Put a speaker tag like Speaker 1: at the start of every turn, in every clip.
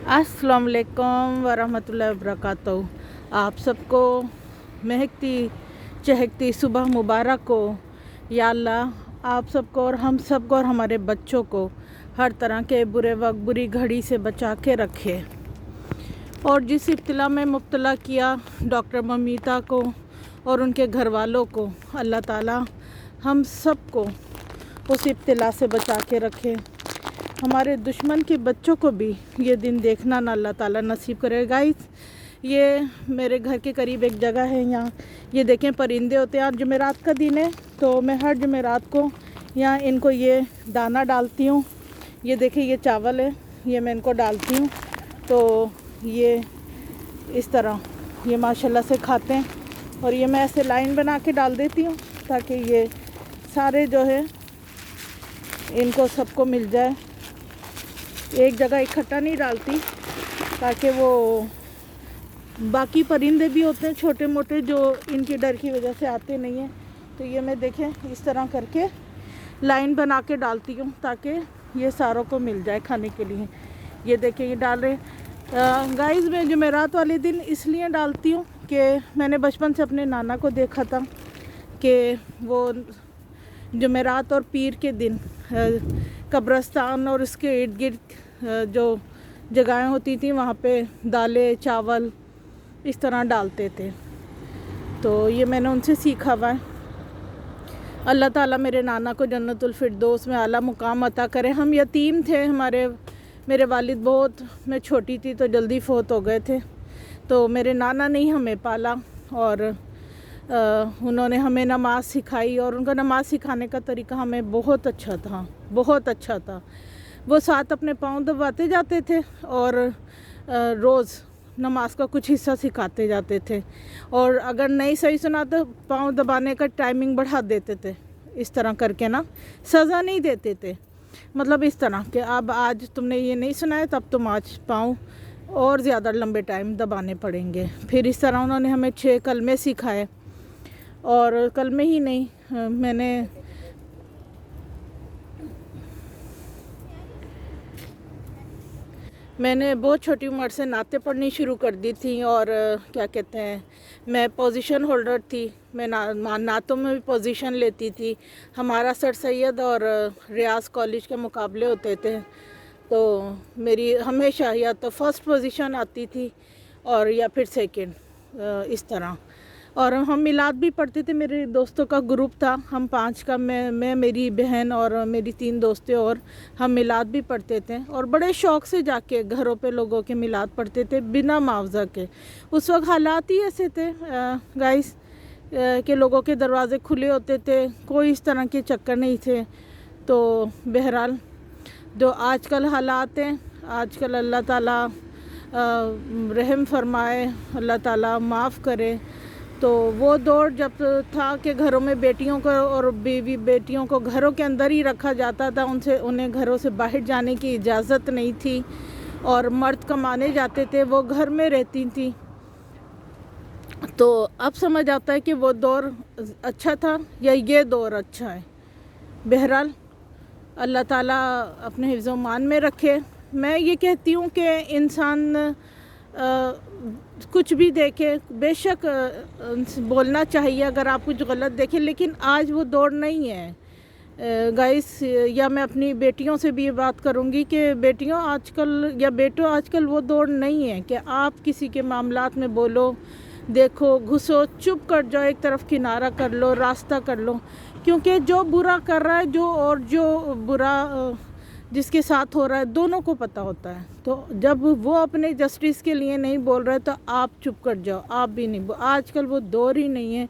Speaker 1: अस्सलाम वालेकुम वरहमतुल्लाहि वबरकातुहू। आप सबको महकती चहकती सुबह मुबारक हो। या अल्लाह आप सबको और हम सबको और हमारे बच्चों को हर तरह के बुरे वक्त बुरी घड़ी से बचा के रखे। और जिस इब्तिला में मुब्तला किया डॉक्टर ममीता को और उनके घर वालों को, अल्लाह ताला हम सबको उस इब्तिला से बचा के रखे। हमारे दुश्मन के बच्चों को भी ये दिन देखना ना अल्लाह ताला नसीब करे। गाइस, ये मेरे घर के करीब एक जगह है, यहाँ ये देखें परिंदे होते हैं। आज जुमेरात का दिन है तो मैं हर जुमेरात को यहाँ इनको ये दाना डालती हूँ। ये देखें ये चावल है, ये मैं इनको डालती हूँ तो ये इस तरह ये माशाल्लाह से खाते हैं। और ये मैं ऐसे लाइन बना के डाल देती हूँ ताकि ये सारे जो है इनको सबको मिल जाए। एक जगह इकट्ठा नहीं डालती ताकि वो बाकी परिंदे भी होते हैं छोटे मोटे जो इनके डर की वजह से आते नहीं हैं। तो ये मैं देखें इस तरह करके लाइन बना के डालती हूँ ताकि ये सारों को मिल जाए खाने के लिए। ये देखें ये डाल रहे गाइस। मैं जुमेरात वाले दिन इसलिए डालती हूँ कि मैंने बचपन से अपने नाना को देखा था कि वो जुमेरात और पीर के दिन कब्रस्तान और उसके इर्द गिर्द जो जगहें होती थी वहाँ पे दालें चावल इस तरह डालते थे। तो ये मैंने उनसे सीखा हुआ है। अल्लाह ताला मेरे नाना को जन्नतुल फिरदौस में आला मुकाम अता करे। हम यतीम थे, मेरे वालिद बहुत, मैं छोटी थी तो जल्दी फ़ौत हो गए थे। तो मेरे नाना ने ही हमें पाला और उन्होंने हमें नमाज़ सिखाई और उनका नमाज़ सिखाने का तरीका हमें बहुत अच्छा था, बहुत अच्छा था। वो साथ अपने पाँव दबाते जाते थे और रोज़ नमाज का कुछ हिस्सा सिखाते जाते थे। और अगर नहीं सही सुना तो पाँव दबाने का टाइमिंग बढ़ा देते थे, इस तरह करके ना, सज़ा नहीं देते थे। मतलब इस तरह कि अब आज तुमने ये नहीं सुना है तब तुम आज पाँव और ज़्यादा लंबे टाइम दबाने पड़ेंगे। फिर इस तरह उन्होंने हमें 6 कलमे सिखाए। और कलमे ही नहीं, मैंने बहुत छोटी उम्र से नाते पढ़नी शुरू कर दी थी। और क्या कहते हैं, मैं पोजीशन होल्डर थी। मैं नातों में भी पोजीशन लेती थी। हमारा सर सैयद और रियाज कॉलेज के मुकाबले होते थे तो मेरी हमेशा या तो फर्स्ट पोजीशन आती थी और या फिर सेकंड, इस तरह। और हम मिलाद भी पढ़ते थे। मेरे दोस्तों का ग्रुप था, हम 5 का, मैं मेरी बहन और मेरी 3 दोस्तें, और हम मिलाद भी पढ़ते थे। और बड़े शौक़ से जाके घरों पे लोगों के मिलाद पढ़ते थे बिना मुआवजा के। उस वक्त हालात ही ऐसे थे गाइस के लोगों के दरवाज़े खुले होते थे, कोई इस तरह के चक्कर नहीं थे। तो बहरहाल जो आजकल हालात हैं, आजकल अल्लाह ताला रहम फरमाए, अल्लाह ताला माफ़ करे। तो वो दौर जब था कि घरों में बेटियों को और बीवी बेटियों को घरों के अंदर ही रखा जाता था, उन्हें घरों से बाहर जाने की इजाज़त नहीं थी। और मर्द कमाने जाते थे, वो घर में रहती थी। तो अब समझ आता है कि वो दौर अच्छा था या ये दौर अच्छा है। बहरहाल अल्लाह ताला अपने हिफ्ज़ व मान में रखे। मैं ये कहती हूँ कि इंसान कुछ भी देखे, बेशक बोलना चाहिए अगर आप कुछ गलत देखें, लेकिन आज वो दौर नहीं है गाइस। या मैं अपनी बेटियों से भी ये बात करूँगी कि बेटियों आजकल या बेटों आजकल वो दौर नहीं है कि आप किसी के मामलात में बोलो, देखो, घुसो, चुप कर जाओ, एक तरफ किनारा कर लो, रास्ता कर लो। क्योंकि जो बुरा कर रहा है जो बुरा जिसके साथ हो रहा है, दोनों को पता होता है। तो जब वो अपने जस्टिस के लिए नहीं बोल रहे तो आप चुप कर जाओ, आप भी नहीं। आजकल वो दौर ही नहीं है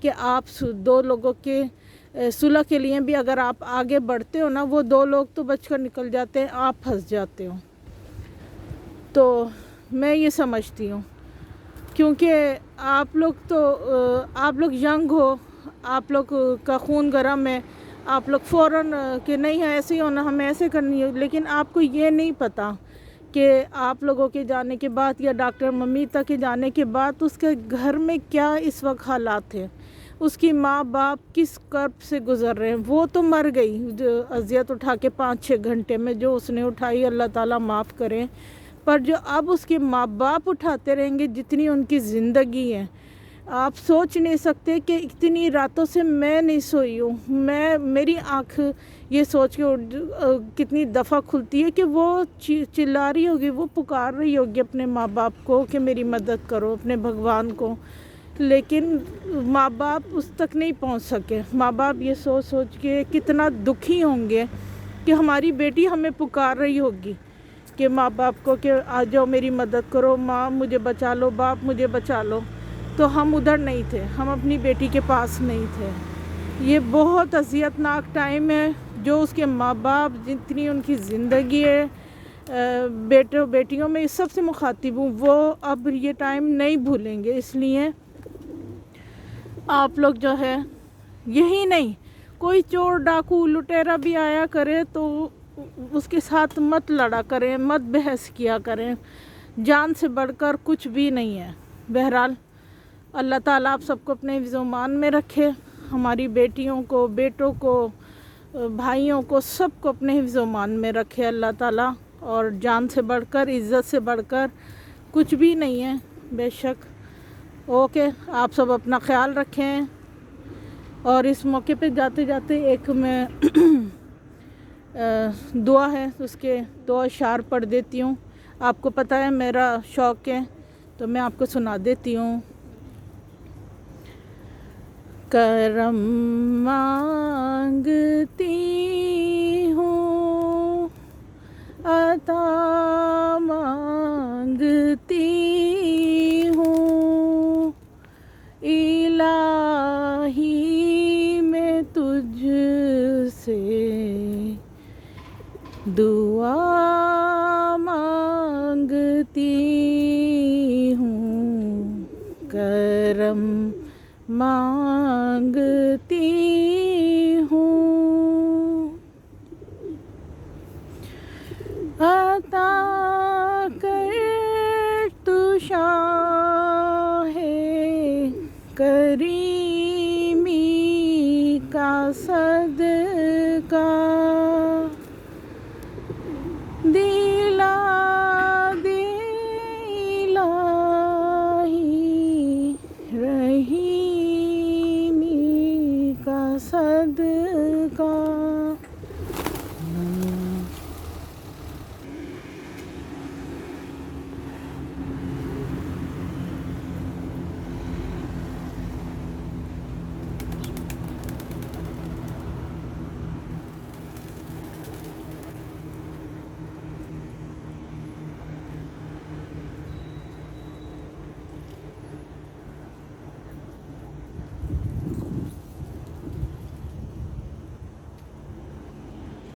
Speaker 1: कि आप 2 लोगों के सुलह के लिए भी अगर आप आगे बढ़ते हो ना, वो 2 लोग तो बचकर निकल जाते हैं, आप फंस जाते हो। तो मैं ये समझती हूँ क्योंकि आप लोग यंग हो, आप लोग का खून गर्म है, आप लोग फ़ौरन कि नहीं है ऐसे ही होना, हमें ऐसे करनी है। लेकिन आपको ये नहीं पता कि आप लोगों के जाने के बाद या डॉक्टर ममीता के जाने के बाद उसके घर में क्या इस वक्त हालात हैं, उसकी माँ बाप किस कर्ब से गुज़र रहे हैं। वो तो मर गई, जो अज़ियत उठा के 5-6 घंटे में जो उसने उठाई, अल्लाह ताला माफ़ करें, پر جو اب اس کے ماں باپ اٹھاتے رہیں گے جتنی ان کی زندگی ہے، آپ سوچ نہیں سکتے کہ اتنی راتوں سے میں نہیں سوئی ہوں. میری آنکھ یہ سوچ کے کتنی دفعہ کھلتی ہے کہ وہ چلا رہی ہوگی، وہ پکار رہی ہوگی اپنے ماں باپ کو کہ میری مدد کرو، اپنے بھگوان کو، لیکن ماں باپ اس تک نہیں پہنچ سکے. ماں باپ یہ سوچ کے کتنا دکھی ہوں گے کہ ہماری بیٹی ہمیں پکار رہی ہوگی کہ ماں باپ کو کہ آ جاؤ میری مدد کرو، ماں مجھے بچا لو، باپ مجھے بچا لو. تو ہم ادھر نہیں تھے، ہم اپنی بیٹی کے پاس نہیں تھے. یہ بہت اذیت ناک ٹائم ہے. جو اس کے ماں باپ جتنی ان کی زندگی ہے، بیٹیوں میں اس سب سے مخاطب ہوں، وہ اب یہ ٹائم نہیں بھولیں گے. اس لیے آپ لوگ جو ہے یہی نہیں، کوئی چور ڈاکو لٹیرا بھی آیا کرے تو اس کے ساتھ مت لڑا کریں، مت بحث کیا کریں. جان سے بڑھ کر کچھ بھی نہیں ہے. بہرحال اللہ تعالیٰ آپ سب کو اپنے حفظ و امان میں رکھے. ہماری بیٹیوں کو، بیٹوں کو، بھائیوں کو، سب کو اپنے حفظ و امان میں رکھے اللہ تعالیٰ. اور جان سے بڑھ کر، عزت سے بڑھ کر کچھ بھی نہیں ہے بے شک. اوکے، آپ سب اپنا خیال رکھیں. اور اس موقع پہ جاتے جاتے ایک میں دعا ہے، اس کے 2 اشعار پڑھ دیتی ہوں. آپ کو پتہ ہے میرا شوق ہے تو میں آپ کو سنا دیتی ہوں. کرم مانگتی ہوں، عطا مانگتی ہوں، الہی میں تجھ سے دعا مانگتی ہوں، کرم مانگتی